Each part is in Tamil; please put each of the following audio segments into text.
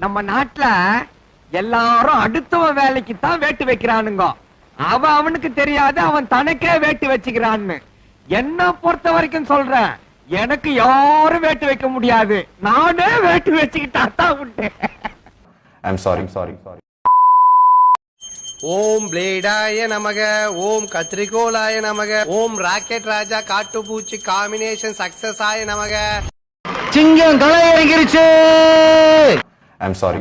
நம்ம நாட்டுல எல்லாரும் அடுத்தவன் வேலைக்கு தான் வேட்டு வைக்கிறானுங்க. அவனுக்கு தெரியாது அவன் தனக்கே வேட்டு வச்சுக்கிறான்னு. என்ன பொறுத்த வரைக்கும் சொல்றேன், எனக்கு யாரும் வேட்டு வைக்க முடியாது. நானே வேட்டு வச்சுக்கிட்டா தான் உண்டு. I'm sorry. ஓம் பிளேடாய நமக, ஓம் கத்திரிகோலாய நமக, ஓம் ராக்கெட் ராஜா காட்டுப்பூச்சி காம்பினேஷன் சக்சஸ் ஆய நமக. சிங்கம் களை இறங்கிருச்சு. I'm sorry.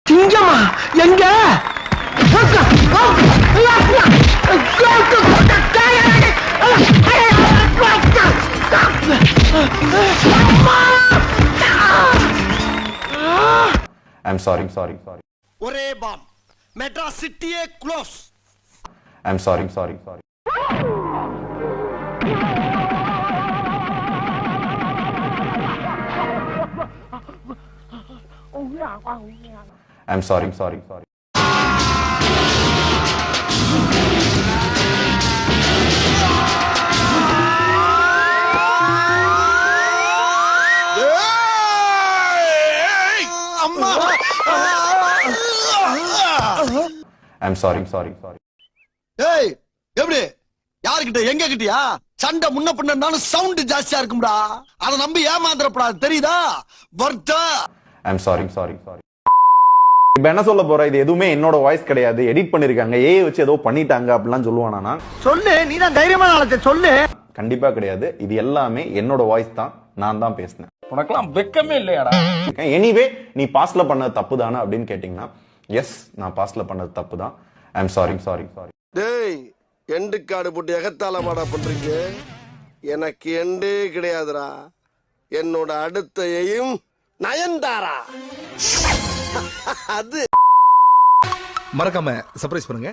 சிங்கமா எங்க? I'm sorry. ஒரே பாம் மெட்ராஸ் சிட்டியே close. I'm sorry. I'm sorry. I'm sorry. ஏய் எப்படி யாருக்கிட்ட எங்க கிட்டயா சண்டை முன்ன பின்னாலும் சவுண்ட் ஜாஸ்தியா இருக்கும்டா. அத நம்பி ஏமாந்துறப்படாது தெரியுதா? வர்த்தா. I'm sorry. இப்ப என்ன சொல்ல போற, இது எதுவுமே என்னோட வாய்ஸ் கிடையாது, எடிட் பண்ணிருக்காங்க, ஏஐ வச்சு ஏதோ பண்ணிட்டாங்க அப்படிலாம் சொல்லுவானா? சொல்லு, நீதான் தைரியமான ஆளத்தை சொல்லு. கண்டிப்பா கிடையாது, இது எல்லாமே என்னோட வாய்ஸ் தான், நான் தான் பேசினேன். உனக்கெல்லாம் வெக்கமே இல்லையாடா? எனிவே நீ பாஸ்ட்ல பண்ணது தப்பு தானே அப்படின்னு கேட்டீங்கன்னா, எஸ் நான் பாஸ்ட்ல பண்ணது தப்பு தான். I'm sorry. டேய் எண்டு காடு போட்டு எகத்தால மாடா பண்றீங்க. எனக்கு எண்டே கிடையாதுடா. என்னோட அடுத்த எய்ம் நயன்தாரா. அது மறக்காம சர்ப்ரைஸ் பண்ணுங்க.